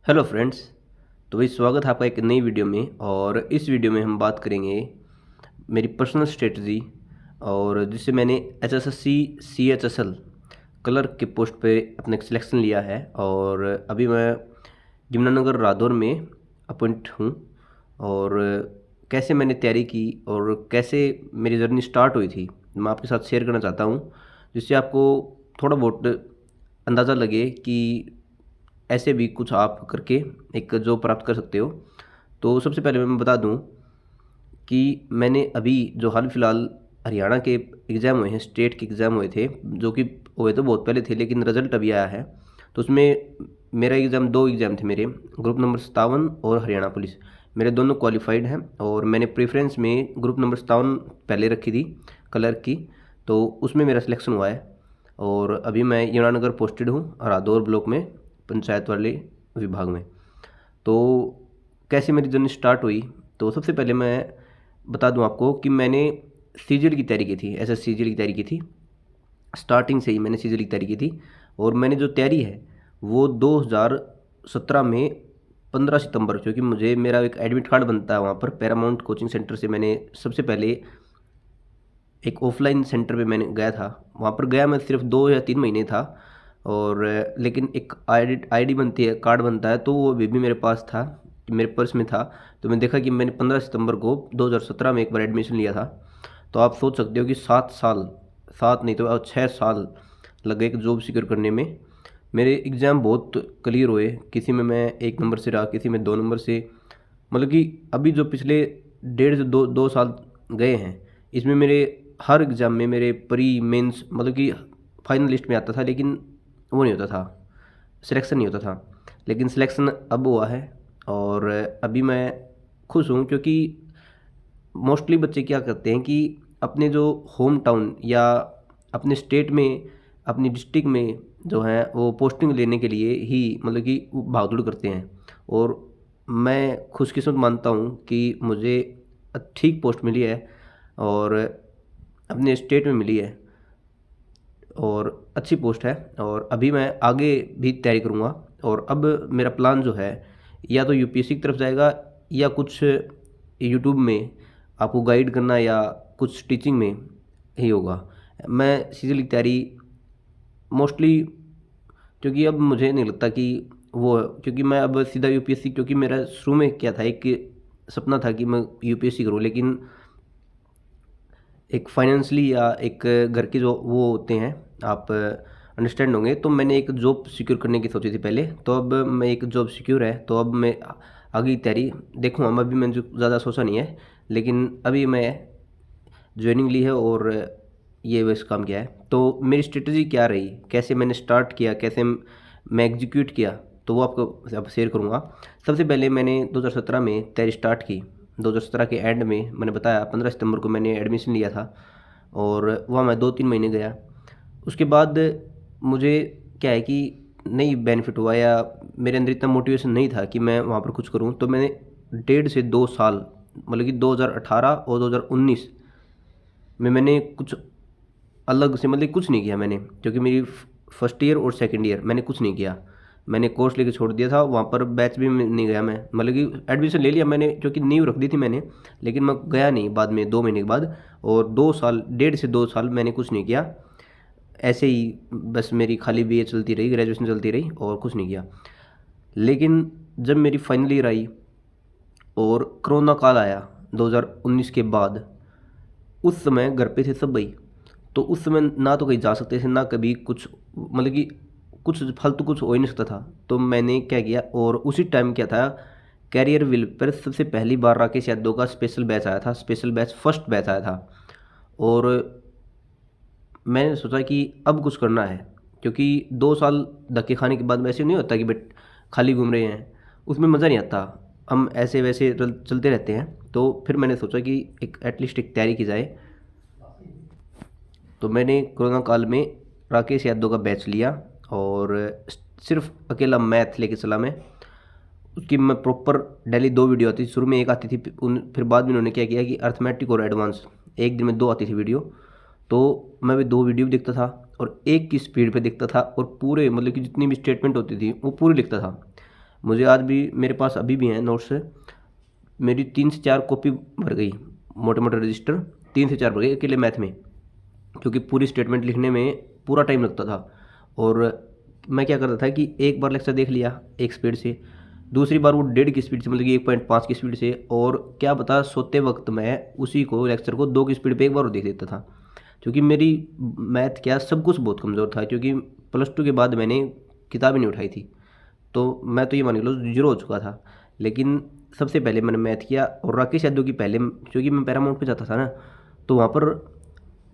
Hello friends. तो भाई स्वागत है आपका एक नई वीडियो में। और इस वीडियो में हम बात करेंगे मेरी पर्सनल स्ट्रेटजी और जिससे मैंने एचएसएससी सीएचएसएल क्लर्क के पोस्ट पे अपने सिलेक्शन लिया है। और अभी मैं यमुनानगर रादौर में अपॉइंट हूँ। और कैसे मैंने तैयारी की और कैसे मेरी जर्नी स्टार्ट हुई थी मैं आपके साथ शेयर करना चाहता हूँ, जिससे आपको थोड़ा बहुत अंदाज़ा लगे कि ऐसे भी कुछ आप करके एक जॉब प्राप्त कर सकते हो। तो सबसे पहले मैं बता दूं कि मैंने अभी जो हाल फिलहाल हरियाणा के एग्ज़ाम हुए हैं, स्टेट के एग्ज़ाम हुए थे, जो कि हुए तो बहुत पहले थे लेकिन रिजल्ट अभी आया है। तो उसमें मेरा एग्ज़ाम, दो एग्ज़ाम थे मेरे, ग्रुप नंबर 57 और हरियाणा पुलिस। मेरे दोनों क्वालिफाइड हैं और मैंने प्रेफरेंस में ग्रुप नंबर 57 पहले रखी थी क्लर्क की, तो उसमें मेरा सिलेक्शन हुआ है। और अभी मैं यमुनानगर पोस्टेड हूँ, रादौर ब्लॉक में, पंचायत वाले विभाग में। तो कैसे मेरी जर्नी स्टार्ट हुई, तो सबसे पहले मैं बता दूं आपको कि मैंने सीजीएल की तैयारी की थी, एसएस सीजीएल की तैयारी की थी। स्टार्टिंग से ही मैंने सीजीएल की तैयारी की थी। और मैंने जो तैयारी है वो 2017 में 15 सितंबर, क्योंकि मुझे मेरा एक एडमिट कार्ड बनता है वहाँ पर पैरामाउंट कोचिंग सेंटर से, मैंने सबसे पहले एक ऑफलाइन सेंटर पे मैंने गया था। वहाँ पर गया मैं, सिर्फ 2 या 3 महीने था। और लेकिन एक आईडी बनती है, कार्ड बनता है, तो वो भी मेरे पास था, मेरे पर्स में था। तो मैं देखा कि मैंने 15 सितंबर को 2017 में एक बार एडमिशन लिया था। तो आप सोच सकते हो कि 7 साल, सात नहीं तो 6 साल लग गए एक जॉब सिक्योर करने में। मेरे एग्ज़ाम बहुत क्लियर हुए, किसी में मैं 1 नंबर से रहा, किसी में 2 नंबर से। मतलब कि अभी जो पिछले 1.5 से 2 साल गए हैं, इसमें मेरे हर एग्ज़ाम में मेरे प्री मेंस, मतलब कि फाइनल लिस्ट में आता था, लेकिन वो नहीं होता था, सिलेक्शन नहीं होता था। लेकिन सिलेक्शन अब हुआ है। और अभी मैं खुश हूँ, क्योंकि मोस्टली बच्चे क्या करते हैं कि अपने जो होम टाउन या अपने स्टेट में, अपनी डिस्ट्रिक्ट में जो है वो पोस्टिंग लेने के लिए ही, मतलब कि भाग दौड़ करते हैं। और मैं खुशकिस्मत मानता हूँ कि मुझे ठीक पोस्ट मिली है और अपने स्टेट में मिली है और अच्छी पोस्ट है। और अभी मैं आगे भी तैयारी करूँगा। और अब मेरा प्लान जो है, या तो यूपीएससी की तरफ जाएगा, या कुछ यूट्यूब में आपको गाइड करना, या कुछ टीचिंग में ही होगा। मैं सीजल की तैयारी मोस्टली, क्योंकि अब मुझे नहीं लगता कि वो, क्योंकि मैं अब सीधा यूपीएससी, क्योंकि मेरा शुरू में क्या था, एक सपना था कि मैं यूपीएससी करूँ, लेकिन एक फाइनेंशली या एक घर के जो वो होते हैं, आप अंडरस्टैंड होंगे। तो मैंने एक जॉब सिक्योर करने की सोची थी पहले, तो अब मैं एक जॉब सिक्योर है, तो अब मैं आगे की तैयारी देखूँ। हम अभी मैंने जो ज़्यादा सोचा नहीं है, लेकिन अभी मैं ज्वाइनिंग ली है और ये बस काम किया है। तो मेरी स्ट्रेटजी क्या रही, कैसे मैंने स्टार्ट किया, कैसे मैं एग्जीक्यूट किया, तो वो आपको अब शेयर करूँगा। सबसे पहले मैंने 2017 में तैयारी स्टार्ट की। 2017 के एंड में मैंने बताया 15 सितंबर को मैंने एडमिशन लिया था, और वहाँ मैं 2-3 महीने गया। उसके बाद मुझे क्या है कि नहीं बेनिफिट हुआ, या मेरे अंदर इतना मोटिवेशन नहीं था कि मैं वहाँ पर कुछ करूँ। तो मैंने 1.5 से 2 साल, मतलब कि 2018 और 2019 में मैंने कुछ अलग से, मतलब कुछ नहीं किया मैंने, क्योंकि मेरी फर्स्ट ईयर और सेकंड ईयर मैंने कुछ नहीं किया। मैंने कोर्स लेके छोड़ दिया था, वहाँ पर बैच भी नहीं गया मैं, मतलब कि एडमिशन ले लिया मैंने, क्योंकि नींव रख दी थी मैंने, लेकिन मैं गया नहीं बाद में 2 महीने के बाद। और 2 साल, 1.5 से 2 साल मैंने कुछ नहीं किया। ऐसे ही बस मेरी खाली बीए चलती रही, ग्रेजुएशन चलती रही, और कुछ नहीं किया। लेकिन जब मेरी फाइनल ईयर आई और कोरोना काल आया 2019 के बाद, उस समय घर पे थे सब भाई। तो उस समय ना तो कहीं जा सकते थे, ना कभी कुछ, मतलब कि कुछ फालतू कुछ हो ही नहीं सकता था। तो मैंने क्या किया, और उसी टाइम क्या था, कैरियर विल पर सबसे पहली बार राकेश यादव का स्पेशल बैच आया था, स्पेशल बैच फर्स्ट बैच आया था। और मैंने सोचा कि अब कुछ करना है, क्योंकि 2 साल धक्के खाने के बाद वैसे नहीं होता कि बट खाली घूम रहे हैं, उसमें मज़ा नहीं आता, हम ऐसे वैसे चलते रहते हैं। तो फिर मैंने सोचा कि एक एटलीस्ट एक तैयारी की जाए। तो मैंने कोरोना काल में राकेश यादव का बैच लिया, और सिर्फ अकेला मैथ लेके चला मैं। उसकी मैं प्रॉपर डेली 2 वीडियो आती थी, शुरू में एक आती थी, फिर बाद में उन्होंने क्या किया कि अर्थमेटिक और एडवांस एक दिन में 2 आती थी वीडियो। तो मैं भी 2 वीडियो भी देखता था, और एक की स्पीड पे देखता था, और पूरे, मतलब कि जितनी भी स्टेटमेंट होती थी वो पूरी लिखता था। मुझे आज भी मेरे पास अभी भी हैं नोट्स। मेरी 3 से 4 कॉपी भर गई, मोटे मोटे रजिस्टर 3 से 4 भर गए अकेले मैथ में, क्योंकि पूरी स्टेटमेंट लिखने में पूरा टाइम लगता था। और मैं क्या करता था कि एक बार लेक्चर देख लिया एक स्पीड से, दूसरी बार वो 1.5 की स्पीड से, मतलब कि 1.5 की स्पीड से, और क्या बता सोते वक्त मैं उसी को लेक्चर को 2 की स्पीड पे एक बार और देख देता था। क्योंकि मेरी मैथ क्या सब कुछ बहुत कमज़ोर था, क्योंकि +2 के बाद मैंने किताब ही नहीं उठाई थी, तो मैं तो ये मान के लो जीरो हो चुका था। लेकिन सबसे पहले मैंने मैथ किया, और राकेश यादव की पहले, क्योंकि मैं पैरामाउंट पे जाता था ना, तो वहाँ पर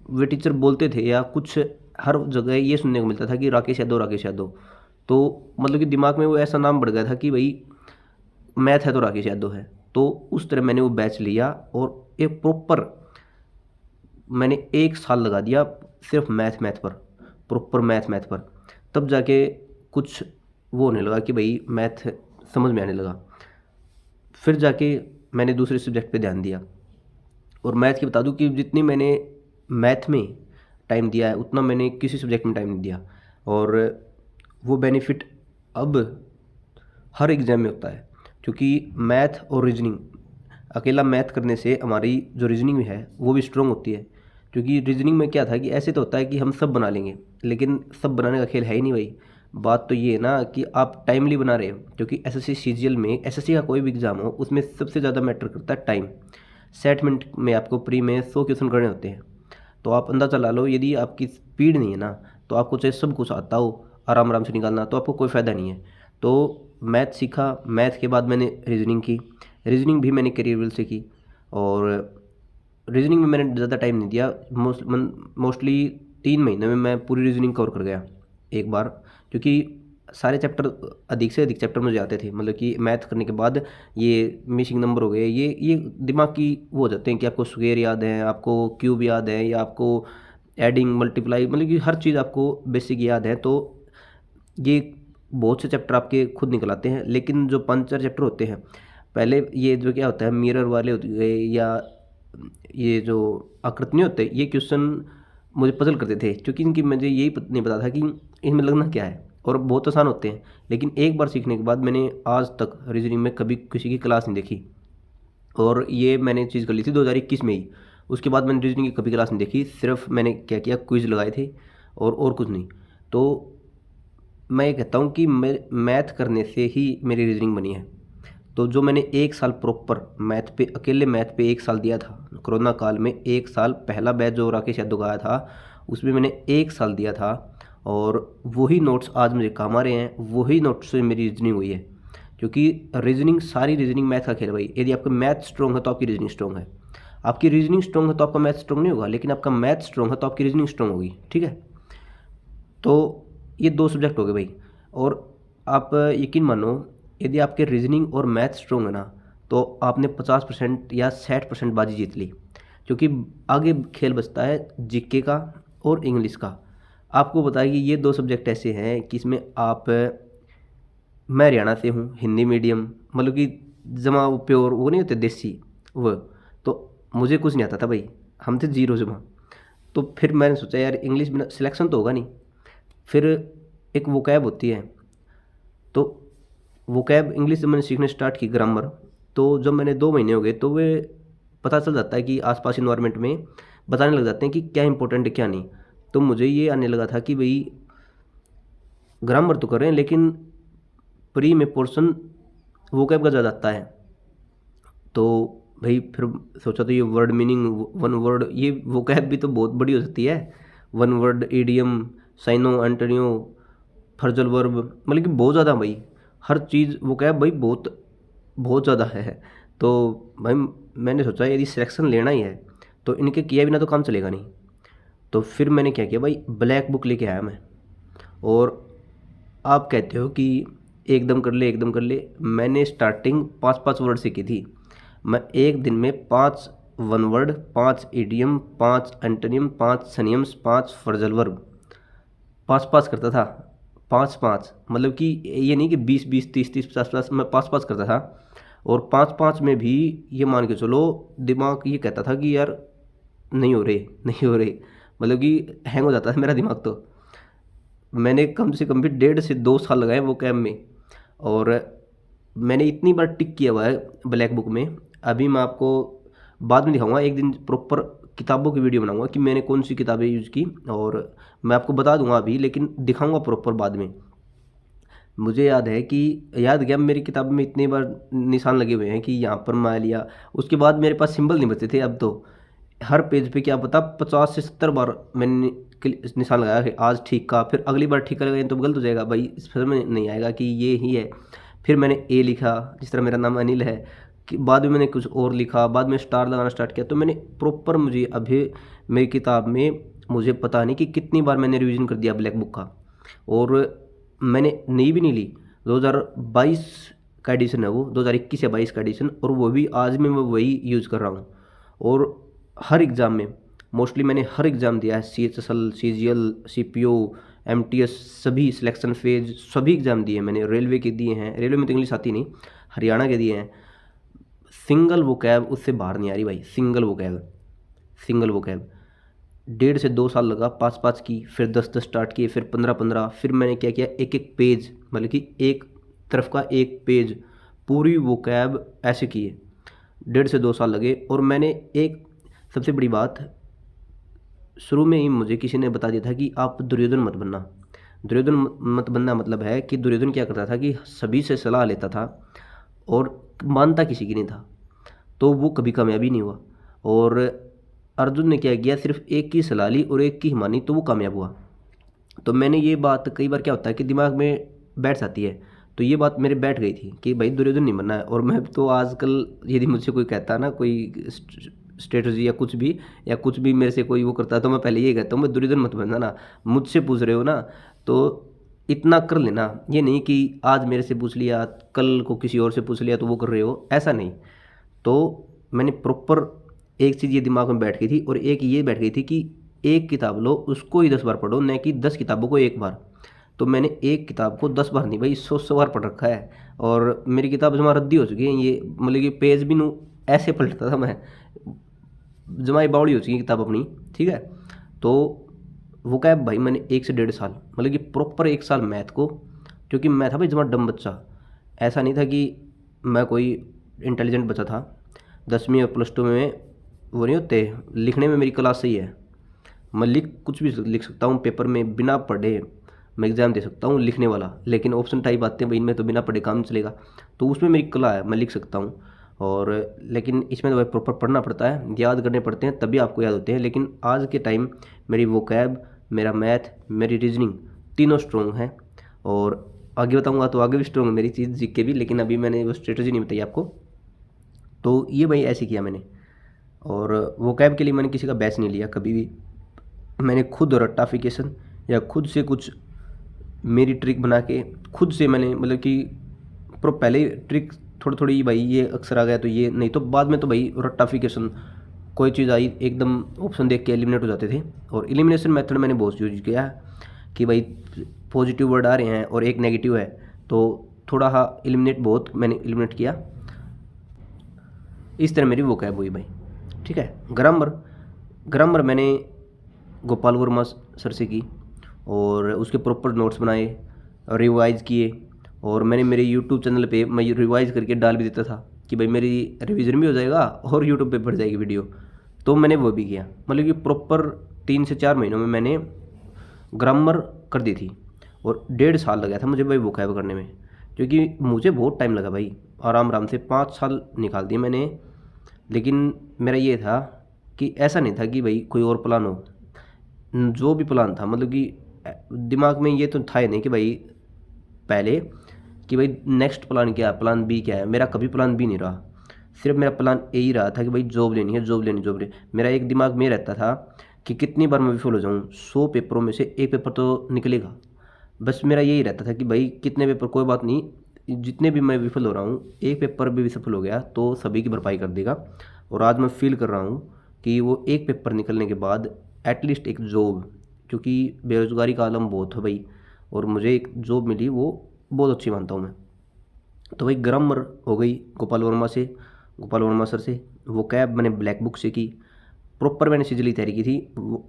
वे टीचर बोलते थे या कुछ हर जगह ये सुनने को मिलता था कि राकेश यादव, राकेश यादव। तो मतलब कि दिमाग में वो ऐसा नाम बढ़ गया था कि भाई मैथ है तो राकेश यादव है। तो उस तरह मैंने वो बैच लिया, और एक प्रॉपर मैंने 1 साल लगा दिया सिर्फ मैथ पर, प्रॉपर मैथ पर। तब जाके कुछ वो होने लगा कि भाई मैथ समझ में आने लगा। फिर जाके मैंने दूसरे सब्जेक्ट पे ध्यान दिया। और मैथ की बता दूं कि जितनी मैंने मैथ में टाइम दिया है उतना मैंने किसी सब्जेक्ट में टाइम नहीं दिया। और वो बेनिफिट अब हर एग्ज़ाम में होता है, क्योंकि मैथ और रीजनिंग, अकेला मैथ करने से हमारी जो रीजनिंग है वो भी स्ट्रॉन्ग होती है। क्योंकि रीजनिंग में क्या था कि ऐसे तो होता है कि हम सब बना लेंगे, लेकिन सब बनाने का खेल है ही नहीं भाई। बात तो ये है ना कि आप टाइमली बना रहे हो, क्योंकि एसएससी सीजीएल में, एसएससी का कोई भी एग्ज़ाम हो, उसमें सबसे ज़्यादा मैटर करता है टाइम। 60 मिनट में आपको प्री में 100 क्वेश्चन करने होते हैं। तो आप अंदाज़ा ला लो, यदि आपकी स्पीड नहीं है ना, तो आपको चाहे सब कुछ आता हो आराम आराम से निकालना, तो आपको कोई फ़ायदा नहीं है। तो मैथ सीखा, मैथ के बाद मैंने रीजनिंग की, रीजनिंग भी मैंने करियर विल से की। और रीजनिंग में मैंने ज़्यादा टाइम नहीं दिया, मोस्टली 3 महीने में मैं पूरी रीजनिंग कवर कर गया एक बार। क्योंकि सारे चैप्टर, अधिक से अधिक चैप्टर मुझे आते थे, मतलब कि मैथ करने के बाद ये मिसिंग नंबर हो गए, ये दिमाग की वो हो जाते हैं कि आपको स्क्वायर याद है, आपको क्यूब याद है, या आपको एडिंग मल्टीप्लाई, मतलब कि हर चीज़ आपको बेसिक याद है। तो ये बहुत से चैप्टर आपके खुद निकल आते हैं। लेकिन जो 5-4 चैप्टर होते हैं पहले, ये जो क्या होता है मिरर वाले होते गए, या ये जो आकृति नहीं होते, ये क्वेश्चन मुझे पजल करते थे, क्योंकि इनकी मुझे यही नहीं पता था कि इनमें लगना क्या है, और बहुत आसान होते हैं। लेकिन एक बार सीखने के बाद मैंने आज तक रीजनिंग में कभी किसी की क्लास नहीं देखी। और ये मैंने चीज़ कर ली थी 2021 में ही। उसके बाद मैंने रीजनिंग की कभी क्लास नहीं देखी, सिर्फ मैंने क्या किया, क्विज़ लगाए थे और कुछ नहीं। तो मैं ये कहता हूँ कि मैथ करने से ही मेरी रीजनिंग बनी है। तो जो मैंने 1 साल प्रॉपर मैथ पे, अकेले मैथ पे 1 साल दिया था कोरोना काल में, 1 साल पहला बैच जो राकेश यादव का आया था उसमें मैंने 1 साल दिया था, और वही नोट्स आज मुझे काम आ रहे हैं, वही नोट्स से मेरी रीजनिंग हुई है। क्योंकि रीजनिंग, सारी रीजनिंग मैथ का खेल है भाई। यदि आपका मैथ स्ट्रॉन्ग है तो आपकी रीजनिंग स्ट्रॉन्ग है, आपकी रीजनिंग स्ट्रॉन्ग है तो आपका मैथ स्ट्रॉन्ग नहीं होगा, लेकिन आपका मैथ स्ट्रॉन्ग है तो आपकी रीजनिंग स्ट्रॉन्ग होगी। ठीक है, तो ये 2 सब्जेक्ट हो गए भाई। और आप यकीन मानो, यदि आपके रीजनिंग और मैथ स्ट्रॉन्ग है ना, तो आपने 50% या 60% बाजी जीत ली। क्योंकि आगे खेल बचता है जीके का और इंग्लिश का। आपको बताया कि ये 2 सब्जेक्ट ऐसे हैं कि इसमें आप, मैं हरियाणा से हूँ, हिंदी मीडियम, मतलब कि जमा वो प्योर वो नहीं होते देसी वो, तो मुझे कुछ नहीं आता था भाई, हम थे जीरो जमा। तो फिर मैंने सोचा यार इंग्लिश में सिलेक्शन तो होगा नहीं। फिर एक वोकैब होती है, तो वोकैब इंग्लिश जब मैंने सीखने स्टार्ट की, ग्रामर, तो जब मैंने 2 महीने हो गए तो वे पता चल जाता है कि आसपास इन्वायरमेंट में बताने लग जाते हैं कि क्या इंपॉर्टेंट है क्या नहीं। तो मुझे ये आने लगा था कि भाई ग्रामर तो कर रहे हैं, लेकिन प्री में पोर्शन वोकैब का ज़्यादा आता है। तो भाई फिर सोचा तो ये वर्ड मीनिंग, वन वर्ड, ये वोकैब भी तो बहुत बड़ी हो सकती है। One word, idiom, synonym, antonym, phrasal verb, मतलब कि बहुत ज़्यादा भाई, हर चीज़ वोकैब भाई बहुत बहुत ज़्यादा है। तो भाई मैंने सोचा यदि सिलेक्शन लेना ही है तो इनके किया बिना तो काम चलेगा नहीं। तो फिर मैंने क्या किया भाई, ब्लैक बुक लेके आया मैं। और आप कहते हो कि एकदम कर ले एकदम कर ले, मैंने स्टार्टिंग 5-5 वर्ड से की थी। मैं एक दिन में 5 one word, 5 idiom, 5 antonym, 5 सनियम्स, 5 phrasal verb, 5-5 करता था। 5-5 मतलब कि ये नहीं कि 20-20, 30-30, 50-50, मैं 5-5 करता था। और 5-5 में भी ये मान के चलो, दिमाग ये कहता था कि यार नहीं हो रहे, नहीं हो रहे, मतलब कि हैंग हो जाता था मेरा दिमाग। तो मैंने कम से कम भी 1.5 से 2 साल लगाए वो कैब में। और मैंने इतनी बार टिक किया हुआ है ब्लैक बुक में। अभी मैं आपको बाद में दिखाऊंगा, एक दिन प्रॉपर किताबों की वीडियो बनाऊंगा कि मैंने कौन सी किताबें यूज़ की, और मैं आपको बता दूंगा अभी, लेकिन दिखाऊंगा प्रॉपर बाद में। मुझे याद है कि याद गया, मेरी किताब में इतनी बार निशान लगे हुए हैं कि यहाँ पर मैं लिया, उसके बाद मेरे पास सिंबल नहीं बचे थे। अब तो हर पेज पे क्या पता 50 से 70 बार मैंने निशान लगाया कि आज ठीक का, फिर अगली बार ठीक करेगा तो गलत हो जाएगा भाई, इस फिर में नहीं आएगा कि ये ही है। फिर मैंने ए लिखा, जिस तरह मेरा नाम अनिल है, कि बाद में मैंने कुछ और लिखा, बाद में स्टार लगाना स्टार्ट किया। तो मैंने प्रॉपर, मुझे अभी मेरी किताब में मुझे पता नहीं कि कितनी बार मैंने रिवीजन कर दिया ब्लैक बुक का। और मैंने नई भी नहीं ली, 2022 का एडिशन है वो, 2021 या 22 का एडिशन, और वो भी आज में मैं वही यूज़ कर रहा हूँ। और हर एग्ज़ाम में, मोस्टली मैंने हर एग्ज़ाम दिया है, CHSL, CGL, CPO, MTS, सभी सिलेक्शन फेज, सभी एग्ज़ाम दिए मैंने। रेलवे के दिए हैं, रेलवे में तो इंग्लिश आती नहीं, हरियाणा के दिए हैं। सिंगल वोकैब उससे बाहर नहीं आ रही भाई, सिंगल वोकैब, सिंगल वोकैब। 1.5 से 2 साल लगा, 5-5 की, फिर 10-10 स्टार्ट किए, फिर 15-15, फिर मैंने क्या किया, एक एक पेज, मतलब कि एक तरफ का एक पेज पूरी वोकैब ऐसे किए। 1.5 से 2 साल लगे। और मैंने एक सबसे बड़ी बात, शुरू में ही मुझे किसी ने बता दिया था कि आप दुर्योधन मत बनना। दुर्योधन मत बनना मतलब है कि दुर्योधन क्या करता था कि सभी से सलाह लेता था और मानता किसी की नहीं था, तो वो कभी कामयाबी नहीं हुआ। और अर्जुन ने क्या किया, सिर्फ एक की सलाह ली और एक की ही मानी, तो वो कामयाब हुआ। तो मैंने ये बात, कई बार क्या होता है कि दिमाग में बैठ जाती है, तो ये बात मेरे बैठ गई थी कि भाई दुर्योधन नहीं बनना है। और मैं तो आजकल, यदि मुझसे कोई कहता है ना, कोई स्ट्रेटजी या कुछ भी मेरे से कोई वो करता है, तो मैं पहले ये कहता हूँ, मैं दुर्योधन मत बनना ना, मुझसे पूछ रहे हो ना तो इतना कर लेना। ये नहीं कि आज मेरे से पूछ लिया, कल को किसी और से पूछ लिया तो वो कर रहे हो, ऐसा नहीं। तो मैंने प्रॉपर एक चीज़ ये दिमाग में बैठ गई थी, और एक ये बैठ गई थी कि एक किताब लो, उसको ही 10 बार पढ़ो, न कि 10 किताबों को एक बार। तो मैंने एक किताब को 10 बार नहीं भाई, 100 बार पढ़ रखा है। और मेरी किताब जमा रद्दी हो चुकी है, ये मतलब कि पेज भी नू ऐसे पलटता था मैं, जमाई बावड़ी हो चुकी है किताब अपनी, ठीक है। तो वो क्या है भाई, मैंने 1 से 1.5 साल, मतलब कि प्रॉपर 1 साल मैथ को, क्योंकि मैं था भाई जमा डम बच्चा, ऐसा नहीं था कि मैं कोई इंटेलिजेंट बच्चा था। 10वीं और +2 में वो नहीं होते, लिखने में मेरी क्लास सही है, मैं कुछ भी लिख सकता हूँ पेपर में, बिना पढ़े मैं एग्ज़ाम दे सकता हूँ लिखने वाला। लेकिन ऑप्शन टाइप आते हैं भाई, इनमें तो बिना पढ़े काम चलेगा, तो उसमें मेरी कला है, मैं लिख सकता हूँ। और लेकिन इसमें तो भाई प्रॉपर पढ़ना पड़ता है, याद करने पड़ते हैं, तभी आपको याद होते हैं। लेकिन आज के टाइम मेरी वोकैब, मेरा मैथ, मेरी रीजनिंग, तीनों स्ट्रॉन्ग है। और आगे बताऊँगा तो आगे भी स्ट्रॉन्ग है मेरी चीज़, जीके भी, लेकिन अभी मैंने वो स्ट्रेटजी नहीं बताई आपको। तो ये भाई ऐसे किया मैंने। और वोकैब के लिए मैंने किसी का बैच नहीं लिया कभी भी, मैंने खुद रट्टाफिकेशन या खुद से कुछ मेरी ट्रिक बना के खुद से मैंने, मतलब कि पहले ट्रिक थोड़ी थोड़ी, भाई ये अक्सर आ गया तो ये नहीं, तो बाद में तो भाई रट्टाफिकेशन, कोई चीज़ आई एकदम ऑप्शन देख के एलिमिनेट हो जाते थे। और एलिमिनेशन मेथड मैंने बहुत यूज किया है कि भाई पॉजिटिव वर्ड आ रहे हैं और एक नेगेटिव है, तो थोड़ा हाँ एलिमिनेट, बहुत मैंने एलिमिनेट किया। इस तरह मेरी वोकैब हुई भाई, ठीक है। ग्रामर, ग्रामर मैंने गोपाल वर्मा सर से की, और उसके प्रॉपर नोट्स बनाए, रिवाइज़ किए। और मैंने मेरे यूट्यूब चैनल पे मैं रिवाइज़ करके डाल भी देता था कि भाई मेरी रिवीजन भी हो जाएगा और यूट्यूब पे बढ़ जाएगी वीडियो। तो मैंने वो भी किया, मतलब कि प्रॉपर 3 से 4 महीनों में मैंने ग्रामर कर दी थी। और 1.5 साल लगा था मुझे भाई वोकैब करने में, क्योंकि मुझे बहुत टाइम लगा भाई, आराम आराम से 5 साल निकाल दिए मैंने। लेकिन मेरा ये था कि ऐसा नहीं था कि भाई कोई और प्लान हो, जो भी प्लान था, मतलब कि दिमाग में ये तो था ही नहीं कि भाई पहले कि भाई नेक्स्ट प्लान क्या है, प्लान बी क्या है, मेरा कभी प्लान बी नहीं रहा। सिर्फ मेरा प्लान ए ही रहा था कि भाई जॉब लेनी है, जॉब लेनी, जॉब लेनी। मेरा एक दिमाग में रहता था कि कितनी बार मैं विफल हो जाऊँ, 100 पेपरों में से एक पेपर तो निकलेगा। बस मेरा यही रहता था कि भाई कितने पेपर कोई बात नहीं, जितने भी मैं विफल हो रहा हूँ, एक पेपर भी विफल हो गया तो सभी की भरपाई कर देगा। और आज मैं फील कर रहा हूँ कि वो एक पेपर निकलने के बाद एटलीस्ट एक जॉब, क्योंकि बेरोज़गारी का आलम बहुत है भाई, और मुझे एक जॉब मिली वो बहुत अच्छी मानता हूँ मैं। तो भाई ग्रामर हो गई गोपाल वर्मा सर से। वो कैब मैंने ब्लैक बुक से की, प्रॉपर मैंने सिजली तैयारी की थी। वो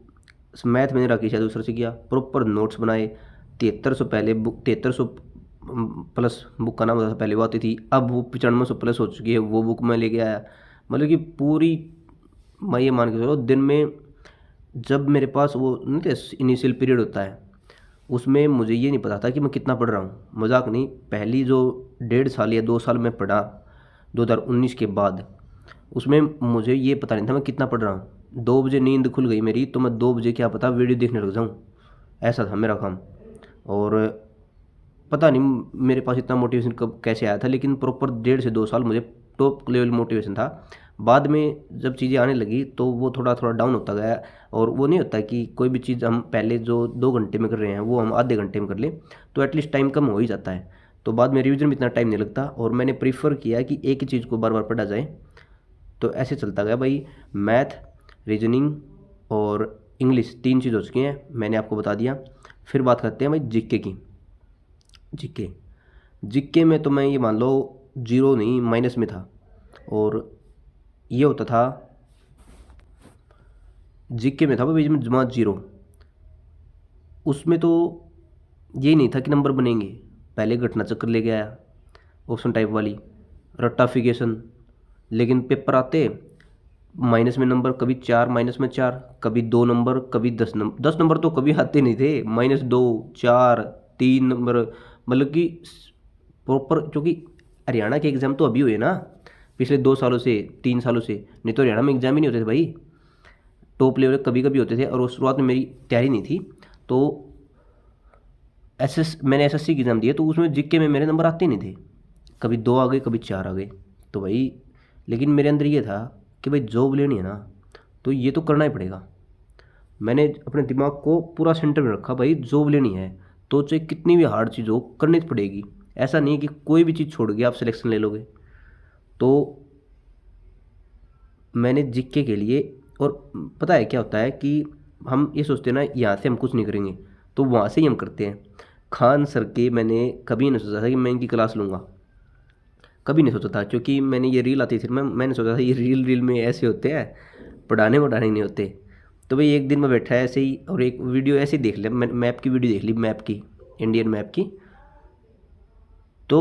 मैथ मैंने राकेश यादव सर से किया, प्रॉपर नोट्स बनाए। 7300 पहले बुक, 7300 प्लस बुक का नाम होता था, पहले वो आती थी, अब वो 9500 प्लस हो चुकी है, वो बुक मैं लेके आया। मतलब कि पूरी, मैं ये मान के चलो दिन में, जब मेरे पास वो नहीं थे इनिशियल पीरियड होता है, उसमें मुझे ये नहीं पता था कि मैं कितना पढ़ रहा हूँ, मजाक नहीं। पहली जो 1.5 साल या 2 साल में पढ़ा 2019 के बाद, उसमें मुझे ये पता नहीं था मैं कितना पढ़ रहा हूँ। 2 बजे नींद खुल गई मेरी तो मैं 2 बजे क्या पता वीडियो देखने लग जाऊँ, ऐसा था मेरा काम। और पता नहीं मेरे पास इतना मोटिवेशन कब कैसे आया था, लेकिन प्रॉपर 1.5 से 2 साल मुझे टॉप लेवल मोटिवेशन था। बाद में जब चीज़ें आने लगी तो वो थोड़ा थोड़ा डाउन होता गया। और वो नहीं होता कि कोई भी चीज़ हम पहले जो 2 घंटे में कर रहे हैं वो हम आधे घंटे में कर लें, तो एटलीस्ट टाइम कम हो ही जाता है। तो बाद में रिवीजन में इतना टाइम नहीं लगता, और मैंने प्रीफर किया कि एक ही चीज़ को बार बार पढ़ा जाए। तो ऐसे चलता गया भाई। मैथ, रीजनिंग और इंग्लिश 3 चीज़ हो चुकी हैं, मैंने आपको बता दिया। फिर बात करते हैं भाई जीके की। जीके जीके में तो मैं ये मान लो जीरो नहीं माइनस में था। और ये होता था, जीके में था भाई में जमा जीरो। उसमें तो यही नहीं था कि नंबर बनेंगे, पहले घटना चक्र लेके आया, ऑप्शन टाइप वाली रट्टाफिकेशन। लेकिन पेपर आते माइनस में नंबर, कभी 4 माइनस में 4, कभी 2 नंबर, कभी 10 नंबर। 10 नंबर तो कभी आते नहीं थे, -2, 4, 3 नंबर। मतलब कि प्रॉपर, क्योंकि हरियाणा के एग्ज़ाम तो अभी हुए ना, पिछले 2 सालों से, 3 सालों से, नहीं तो हरियाणा में एग्ज़ाम ही नहीं होते थे भाई। टॉप लेवल कभी कभी होते थे, और उस शुरुआत में मेरी तैयारी नहीं थी। तो मैंने एसएससी की एग्ज़ाम दिए, तो उसमें जीके में मेरे नंबर आते नहीं थे, कभी 2 आ गए, कभी 4 आ गए। तो भाई, लेकिन मेरे अंदर ये था कि भाई जॉब लेनी है ना, तो ये तो करना ही पड़ेगा। मैंने अपने दिमाग को पूरा सेंटर में रखा, भाई जॉब लेनी है तो चाहे कितनी भी हार्ड चीज़ हो करनी तो पड़ेगी। ऐसा नहीं कि कोई भी चीज़ छोड़ के आप सिलेक्शन ले लोगे। तो मैंने जीके के लिए, और पता है क्या होता है कि हम ये सोचते हैं ना यहाँ से हम कुछ नहीं करेंगे, तो वहाँ से ही हम करते हैं। खान सर के मैंने कभी नहीं सोचा था कि मैं इनकी क्लास लूँगा, कभी नहीं सोचा था। क्योंकि मैंने ये रील आती थी, मैंने सोचा था ये रील रील में ऐसे होते हैं, पढ़ाने वढ़ाने नहीं होते। तो भाई एक दिन मैं बैठा ऐसे ही, और एक वीडियो ऐसे ही देख लिया, मैं मैप की वीडियो देख ली, मैप की, इंडियन मैप की। तो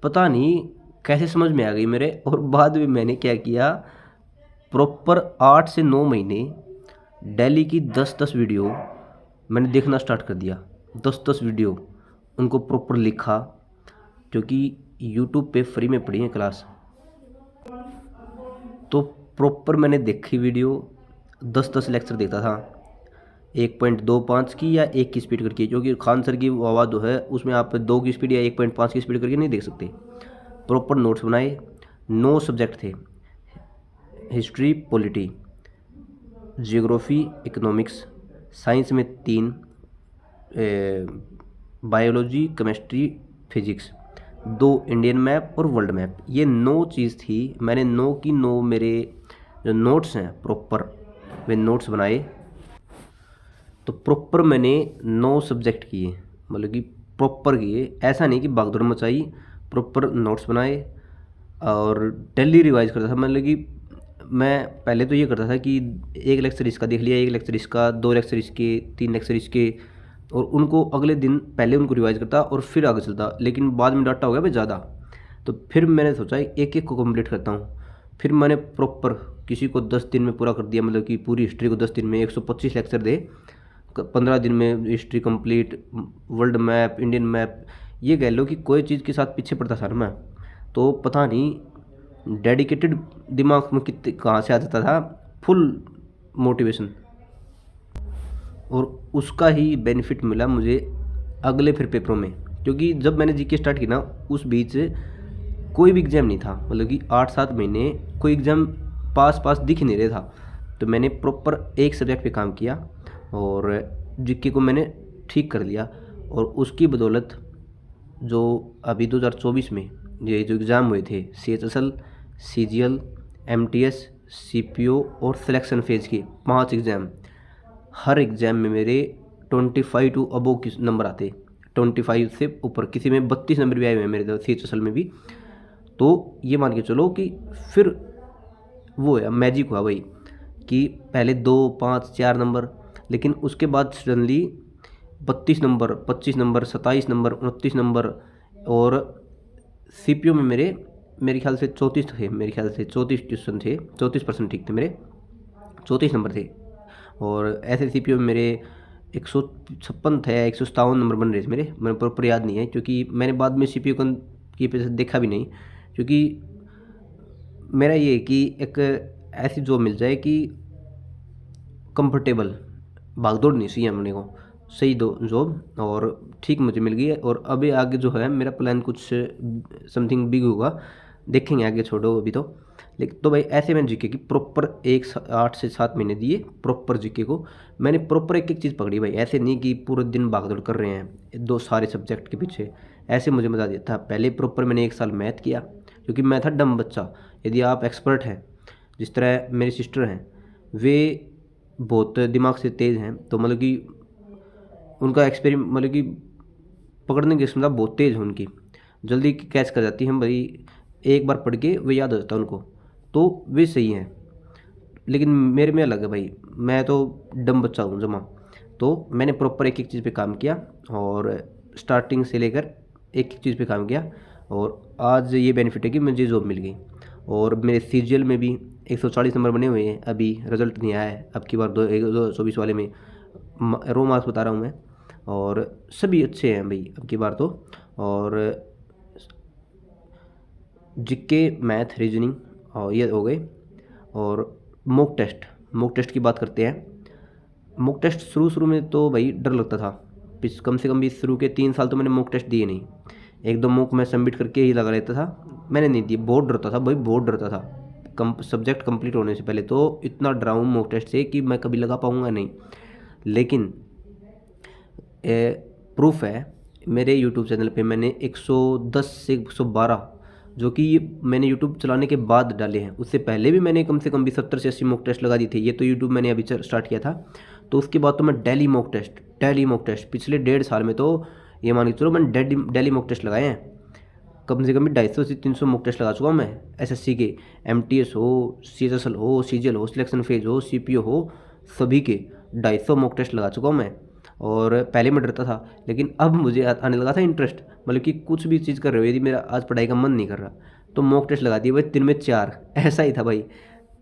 पता नहीं कैसे समझ में आ गई मेरे, और बाद में मैंने क्या किया, प्रॉपर 8 से 9 महीने दिल्ली की 10-10 वीडियो मैंने देखना स्टार्ट कर दिया। 10-10 वीडियो उनको प्रॉपर लिखा, क्योंकि यूट्यूब पे फ्री में पढ़ी है क्लास। तो प्रॉपर मैंने देखी वीडियो, 10-10 लेक्चर देखता था, 1.25 की या 1 की स्पीड करके, क्योंकि खान सर की आवाज़ जो है उसमें आप 2 की स्पीड या 1.5 की स्पीड करके नहीं देख सकते। प्रॉपर नोट्स बनाए। 9 सब्जेक्ट थे, history, polity, geography, economics, science में 3, biology, chemistry, physics, 2 Indian map और वर्ल्ड मैप। ये 9 चीज़ थी। मैंने 9 की 9 मेरे जो नोट्स हैं प्रॉपर, वे नोट्स बनाए। तो प्रॉपर मैंने 9 सब्जेक्ट किए, मतलब कि प्रॉपर किए, ऐसा नहीं कि भागदौड़ मचाई। प्रॉपर नोट्स बनाए और डेली रिवाइज करता था। मतलब कि मैं पहले तो ये करता था कि एक लेक्चर इसका देख लिया, एक लेक्चर इसका, 2 लेक्चर इसके, 3 लेक्चर इसके, और उनको अगले दिन पहले उनको रिवाइज करता और फिर आगे चलता। लेकिन बाद में डाटा हो गया भाई ज़्यादा, तो फिर मैंने सोचा एक एक को कंप्लीट करता हूँ। फिर मैंने प्रॉपर किसी को 10 दिन में पूरा कर दिया, मतलब कि पूरी हिस्ट्री को 10 दिन में, 125 लेक्चर दे, 15 दिन में history complete, world map, Indian map. ये कह लो कि कोई चीज़ के साथ पीछे पड़ता था ना मैं, तो पता नहीं डेडिकेटेड दिमाग में कितने कहाँ से आ जाता था, फुल मोटिवेशन। और उसका ही बेनिफिट मिला मुझे अगले फिर पेपरों में, क्योंकि जब मैंने जीके स्टार्ट की ना, उस बीच कोई भी एग्ज़ाम नहीं था। मतलब कि 8-7 महीने कोई एग्ज़ाम पास दिख ही नहीं रहा था। तो मैंने प्रॉपर एक सब्जेक्ट पे काम किया और जीके को मैंने ठीक कर लिया। और उसकी बदौलत जो अभी 2024 में ये जो एग्ज़ाम हुए थे, CHSL, CGL, MTS, CPO और सिलेक्शन फेज़ के 5 एग्ज़ाम, हर एग्ज़ाम में मेरे 25 टू अबोव के नंबर आते, 25 से ऊपर। किसी में 32 नंबर भी आए हुए हैं मेरे, तो CHSL में भी। तो ये मान के चलो कि फिर वो है मैजिक हुआ भाई, कि पहले 2, 5, 4 नंबर, लेकिन उसके बाद suddenly 32 number, 25 number, 27 number, 29 number, और सीपीयू में मेरे ख्याल से 34 थे, मेरे ख्याल से 34 क्वेश्चन थे, 34% ठीक थे मेरे, 34 नंबर थे। और ऐसे सीपीयू में मेरे 156 थे या 157 नंबर बन रहे थे मेरे प्रॉपर याद नहीं है, क्योंकि मैंने बाद में सीपीयू की वजह से देखा भी नहीं। क्योंकि मेरा ये है कि एक ऐसी जॉब मिल जाए कि कंफर्टेबल, भागदौड़ नहीं चाहिए अपने को, सही दो जॉब, और ठीक मुझे मिल गई है। और अभी आगे जो है मेरा प्लान कुछ समथिंग बिग होगा, देखेंगे आगे, छोड़ो अभी तो। लेकिन तो भाई ऐसे मैंने जीके की प्रॉपर 8 से 7 महीने दिए प्रॉपर जीके को। मैंने प्रॉपर एक एक चीज़ पकड़ी भाई, ऐसे नहीं कि पूरे दिन भागदौड़ कर रहे हैं दो सारे सब्जेक्ट के पीछे, ऐसे मुझे मज़ा दिया था। पहले प्रॉपर मैंने 1 साल मैथ किया, क्योंकि मैं था डम बच्चा। यदि आप एक्सपर्ट हैं, जिस तरह मेरी सिस्टर हैं, वे बहुत दिमाग से तेज़ हैं, तो मतलब कि उनका मतलब कि पकड़ने की क्षमता बहुत तेज़ है उनकी, जल्दी कैच कर जाती हैं भाई, एक बार पढ़ के वो याद हो जाता है उनको, तो वे सही हैं। लेकिन मेरे में अलग है भाई, मैं तो डम बच्चा हूँ जमा। तो मैंने प्रॉपर एक एक चीज़ पे काम किया, और स्टार्टिंग से लेकर एक एक चीज़ पे काम किया, और आज ये बेनिफिट है कि मुझे जॉब मिल गई। और मेरे सीजीएल में भी 140 नंबर बने हुए हैं, अभी रिजल्ट नहीं आया है। अब की बार 2024 वाले में रो मार्क्स बता रहा हूँ मैं, और सभी अच्छे हैं भाई अब की बार तो। और जीके, मैथ, रीजनिंग और ये हो गए। और मॉक टेस्ट की बात करते हैं। मॉक टेस्ट शुरू में तो भाई डर लगता था, कम से कम भी शुरू के 3 साल तो मैंने मॉक टेस्ट दिए नहीं। एक दो मॉक मैं सबमिट करके ही लगा लेता था, मैंने नहीं दिए, बहुत डरता था भाई, बहुत डरता था। सब्जेक्ट कंप्लीट होने से पहले तो इतना डराऊँ मॉक टेस्ट से कि मैं कभी लगा पाऊँगा नहीं। लेकिन प्रूफ है, मेरे यूट्यूब चैनल पे मैंने 110 से 112, जो कि मैंने यूट्यूब चलाने के बाद डाले हैं। उससे पहले भी मैंने कम से कम भी 70 से 80 मॉक टेस्ट लगा दी थी। ये तो यूट्यूब मैंने अभी स्टार्ट किया था, तो उसके बाद तो मैं डेली मॉक टेस्ट पिछले 1.5 साल में तो ये मान के चलो मैंने डेली मॉक टेस्ट लगाए हैं। कम से कम भी 250 से 300 मॉक टेस्ट लगा चुका हूँ मैं, एसएससी के, एमटीएस हो, सीएचएसएल हो, सीजीएल हो, सिलेक्शन फेज हो, सीपीओ हो, सभी के 250 मॉक टेस्ट लगा चुका हूँ मैं। और पहले मैं डरता था, लेकिन अब मुझे आने लगा था इंटरेस्ट, मतलब कि कुछ भी चीज़ कर रहे हो, यदि मेरा आज पढ़ाई का मन नहीं कर रहा तो मॉक टेस्ट लगा दिए भाई, 3 में 4, ऐसा ही था भाई।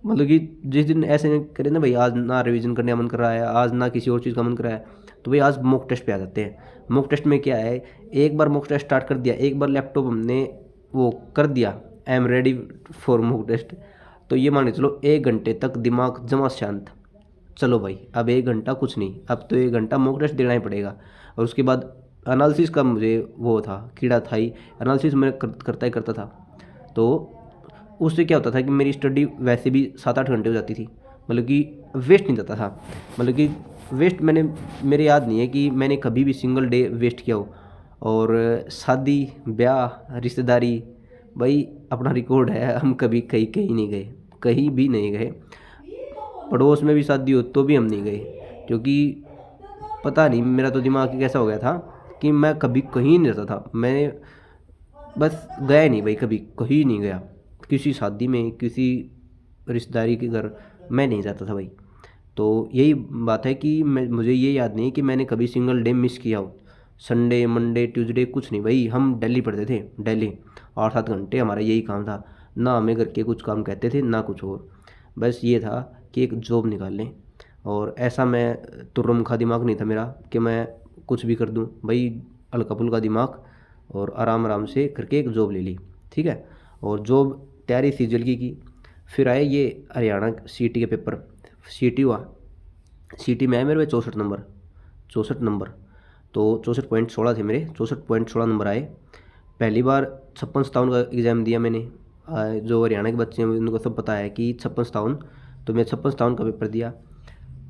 मतलब कि जिस दिन ऐसे करे ना भाई, आज ना रिवीजन करने का मन कर रहा है, आज ना किसी और चीज़ का मन कर रहा है, तो भाई आज मॉक टेस्ट पे आ जाते हैं। मॉक टेस्ट में क्या है, एक बार मॉक टेस्ट स्टार्ट कर दिया, एक बार लैपटॉप हमने वो कर दिया, I am ready for mock test, तो ये मान के चलो 1 घंटे तक दिमाग जमा शांत। चलो भाई अब 1 घंटा कुछ नहीं, अब तो 1 घंटा मॉक टेस्ट देना ही पड़ेगा। और उसके बाद एनालिसिस का मुझे वो था, कीड़ा था ही, एनालिसिस मैं करता ही करता था। तो उससे क्या होता था कि मेरी स्टडी वैसे भी 7-8 घंटे हो जाती थी, मतलब कि वेस्ट नहीं जाता था। मतलब कि वेस्ट मेरे याद नहीं है कि मैंने कभी भी सिंगल डे वेस्ट किया हो। और शादी ब्याह रिश्तेदारी, भाई अपना रिकॉर्ड है, हम कभी कहीं कहीं नहीं गए, कहीं भी नहीं गए। पड़ोस में भी शादी हो तो भी हम नहीं गए, क्योंकि पता नहीं मेरा तो दिमाग कैसा हो गया था कि मैं कभी कहीं नहीं रहता था। मैं बस गया नहीं भाई, कभी कहीं नहीं गया, किसी शादी में, किसी रिश्तेदारी के घर मैं नहीं जाता था भाई। तो यही बात है कि मुझे ये याद नहीं कि मैंने कभी सिंगल डे मिस किया हो, संडे मंडे ट्यूसडे कुछ नहीं भाई। हम दिल्ली पढ़ते थे, दिल्ली 8-7 घंटे हमारा यही काम था, ना हमें घर के कुछ काम कहते थे ना कुछ और, बस ये था कि एक जॉब निकाल लें। और ऐसा मैं तुर्रमखा दिमाग नहीं था मेरा कि मैं कुछ भी कर दूं भाई, हल्का फुल्का दिमाग, और आराम आराम से करके एक जॉब ले ली, ठीक है। और जॉब तैयारी सीजीएल की। फिर आए ये हरियाणा सीटी के पेपर, सीटी हुआ, सीटी में आए मेरे 64 नंबर, 64 नंबर, तो 64.16 थे मेरे, 64.16 नंबर आए। पहली बार 56-57 का एग्ज़ाम दिया मैंने। जो हरियाणा के बच्चे हैं उनको सब पता है कि 56-57, तो मैं 56-57 का पेपर दिया।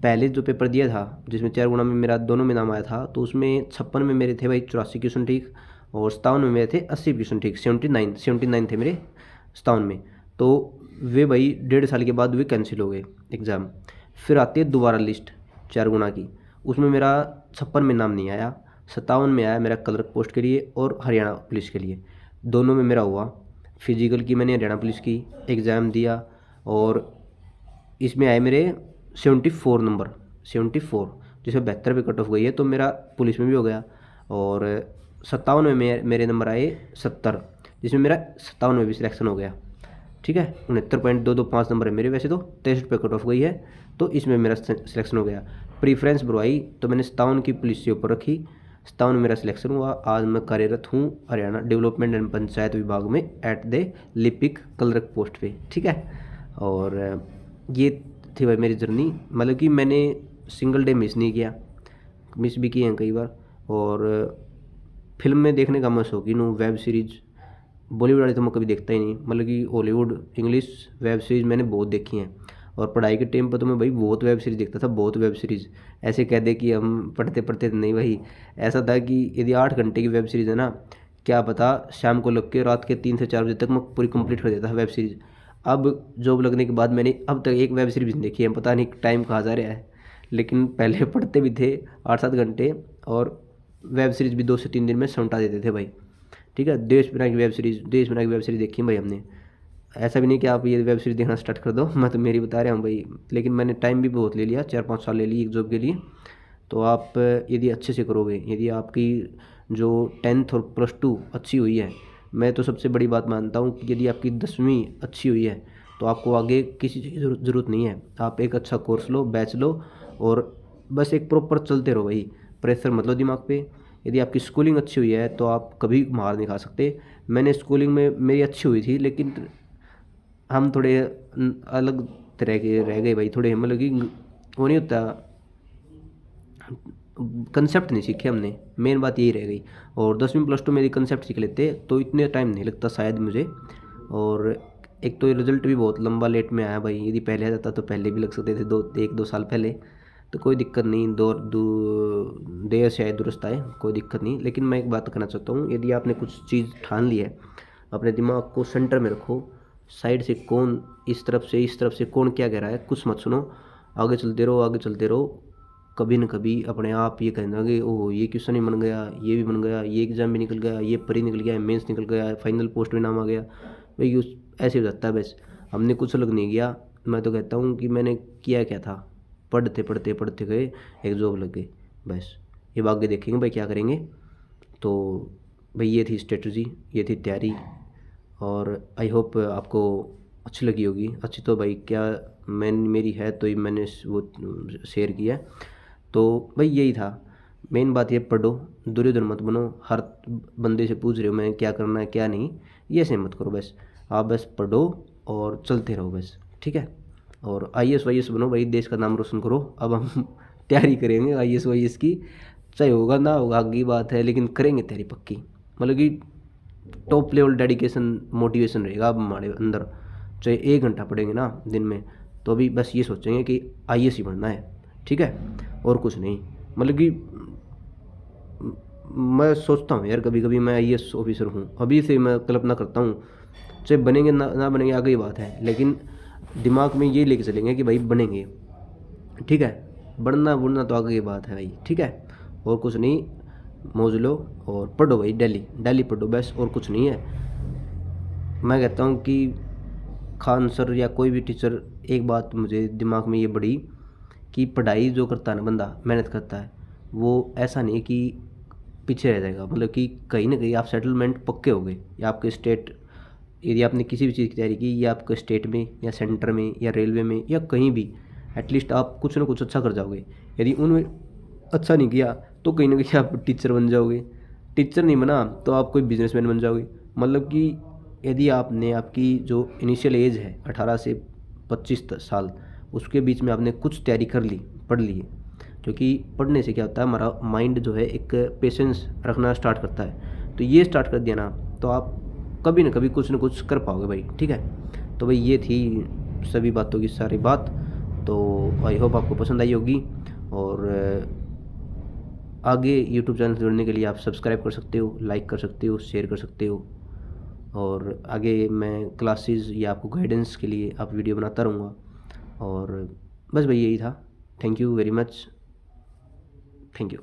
पहले जो पेपर दिया था जिसमें 4 गुना में मेरा दोनों में नाम आया था, तो उसमें 56 में मेरे थे भाई 84 क्वेश्चन ठीक, और 57 में मेरे थे 80 क्वेश्चन ठीक, 79 थे मेरे 57 में। तो वे भाई 1.5 साल के बाद वे कैंसिल हो गए एग्ज़ाम। फिर आती है दोबारा लिस्ट 4 गुना की, उसमें मेरा 56 में नाम नहीं आया, 57 में आया मेरा क्लर्क पोस्ट के लिए और हरियाणा पुलिस के लिए, दोनों में मेरा हुआ। फिजिकल की मैंने हरियाणा पुलिस की एग्ज़ाम दिया, और इसमें आए मेरे 74 नंबर, 74, जिसमें 72 पे कट ऑफ गई है, तो मेरा पुलिस में भी हो गया। और 57 में मेरे नंबर आए 70, जिसमें मेरा 57 में भी सिलेक्शन हो गया। ठीक है, 69.225 नंबर है मेरे, वैसे तो 63 पे कट ऑफ गई है, तो इसमें मेरा सिलेक्शन हो गया। प्रीफ्रेंस बढ़वाई तो मैंने 57 की पुलिस से ऊपर रखी, 57 में मेरा सिलेक्शन हुआ। आज मैं कार्यरत हूँ हरियाणा डेवलपमेंट एंड पंचायत विभाग में एट द लिपिक क्लर्क पोस्ट पे। ठीक है, और ये थी भाई मेरी जर्नी। मतलब कि मैंने सिंगल डे मिस नहीं किया, मिस भी किए हैं कई बार। और फिल्म में देखने का मैं शौकीन हूँ, वेब सीरीज़ बॉलीवुड वाली तो मैं कभी देखता ही नहीं, मतलब कि हॉलीवुड इंग्लिश वेब सीरीज़ मैंने बहुत देखी हैं। और पढ़ाई के टाइम पर तो मैं भाई बहुत वेब सीरीज़ देखता था, बहुत वेब सीरीज़। ऐसे कह दे कि हम पढ़ते पढ़ते नहीं भाई, ऐसा था कि यदि 8 घंटे की वेब सीरीज़ है ना, क्या पता शाम को लग के रात के 3 से 4 बजे तक मैं पूरी कंप्लीट कर देता था वेब सीरीज़। अब जॉब लगने के बाद मैंने अब तक एक वेब सीरीज़ नहीं देखी है, पता नहीं टाइम कहाँ जा रहा है। लेकिन पहले पढ़ते भी थे 8-7 घंटे, और वेब सीरीज़ भी 2 से 3 दिन में समटा देते थे भाई। ठीक है, देश बिना की वेब सीरीज़, देश बिना की वेब सीरीज़ देखी है भाई हमने। ऐसा भी नहीं कि आप ये वेब सीरीज़ देखना स्टार्ट कर दो, मैं तो मेरी बता रहा हूँ भाई। लेकिन मैंने टाइम भी बहुत ले लिया, 4-5 साल ले लिए एक जॉब के लिए। तो आप यदि अच्छे से करोगे, यदि आपकी जो 10th और +2 अच्छी हुई है, मैं तो सबसे बड़ी बात मानता हूँ कि यदि आपकी 10वीं अच्छी हुई है तो आपको आगे किसी चीज़ की ज़रूरत नहीं है। आप एक अच्छा कोर्स लो, बैच लो, और बस एक प्रॉपर चलते रहो भाई, प्रेशर मत लो दिमाग पे। यदि आपकी स्कूलिंग अच्छी हुई है तो आप कभी मार नहीं खा सकते। मैंने स्कूलिंग में मेरी अच्छी हुई थी, लेकिन हम थोड़े अलग तरह के रह गए भाई, थोड़े मतलब कि वो नहीं होता, कंसेप्ट नहीं सीखे हमने, मेन बात यही रह गई। और 10वीं +2 में यदि कंसेप्ट सीख लेते तो इतने टाइम नहीं लगता शायद मुझे। और एक तो रिजल्ट भी बहुत लंबा लेट में आया भाई, यदि पहले आ जाता तो पहले भी लग सकते थे, 1-2 साल पहले। तो कोई दिक्कत नहीं, देर से आए दुरुस्त आए, कोई दिक्कत नहीं। लेकिन मैं एक बात कहना चाहता हूँ, यदि आपने कुछ चीज़ ठान ली है, अपने दिमाग को सेंटर में रखो, साइड से कौन इस तरफ से कौन क्या कह रहा है कुछ मत सुनो, आगे चलते रहो, आगे चलते रहो। कभी न कभी अपने आप ये कहना कि ओह ये क्वेश्चन ही बन गया, ये भी बन गया, ये एग्ज़ाम भी निकल गया, ये परी निकल गया, मेंस निकल गया, फाइनल पोस्ट में नाम आ गया भाई। उस ऐसे हो जाता है बस, हमने कुछ अलग नहीं किया। मैं तो कहता हूँ कि मैंने किया क्या था, पढ़ते पढ़ते पढ़ते गए, एक जॉब लग गई बस। ये आगे देखेंगे भाई क्या करेंगे। तो भाई ये थी स्ट्रेटजी, ये थी तैयारी, और आई होप आपको अच्छी लगी होगी। अच्छी तो भाई क्या, मेरी है तो ही मैंने वो शेयर किया। तो भाई यही था, मेन बात ये, पढ़ो, दुर्योधन मत बनो। हर बंदे से पूछ रहे हो मैं क्या करना है क्या नहीं, ये ऐसे मत करो बस। आप बस पढ़ो और चलते रहो बस। ठीक है, और IAS वाईएएस बनो भाई, देश का नाम रोशन करो। अब हम तैयारी करेंगे IAS वाईएएस की, चाहे होगा ना होगा आगे की बात है, लेकिन करेंगे तैयारी पक्की। मतलब कि टॉप लेवल डेडिकेशन मोटिवेशन रहेगा अब हमारे अंदर। चाहे 1 घंटा पढ़ेंगे ना दिन में, तो अभी बस ये सोचेंगे कि IAS ही बनना है। ठीक है, और कुछ नहीं। मतलब कि मैं सोचता हूँ यार, कभी कभी मैं IAS ऑफिसर हूँ, अभी से मैं कल्पना करता हूँ। चाहे बनेंगे ना बनेंगे आगे की बात है, लेकिन दिमाग में ये लेके चलेंगे कि भाई बनेंगे। ठीक है, बढ़ना बुढ़ना तो आगे की बात है भाई। ठीक है, और कुछ नहीं, मौज लो और पढ़ो भाई, डेली डेली पढ़ो बस, और कुछ नहीं है। मैं कहता हूँ कि खान सर या कोई भी टीचर, एक बात मुझे दिमाग में ये बड़ी, कि पढ़ाई जो करता है ना बंदा, मेहनत करता है, वो ऐसा नहीं कि पीछे रह जाएगा। मतलब कि कहीं ना कहीं आप सेटलमेंट पक्के हो गए, या आपके स्टेट, यदि आपने किसी भी चीज़ की तैयारी की, या आपके स्टेट में या सेंटर में या रेलवे में या कहीं भी, एटलीस्ट आप कुछ ना कुछ अच्छा कर जाओगे। यदि उनमें अच्छा नहीं किया तो कहीं ना कहीं आप टीचर बन जाओगे, टीचर नहीं बना तो आप कोई बिजनेसमैन बन जाओगे। मतलब कि यदि आपने, आपकी जो इनिशियल एज है 18 से 25 साल, उसके बीच में आपने कुछ तैयारी कर ली, पढ़ ली है। क्योंकि पढ़ने से क्या होता है, हमारा माइंड जो है एक पेशेंस रखना स्टार्ट करता है। तो ये स्टार्ट कर दिया ना, तो आप कभी ना कभी कुछ ना कुछ कर पाओगे भाई। ठीक है, तो भाई ये थी सभी बातों की सारी बात। तो आई होप आपको पसंद आई होगी। और आगे यूट्यूब चैनल से जुड़ने के लिए आप सब्सक्राइब कर सकते हो, लाइक कर सकते हो, शेयर कर सकते हो। और आगे मैं क्लासेस या आपको गाइडेंस के लिए आप वीडियो बनाता रहूँगा। और बस भाई यही था। Thank you very much, thank you.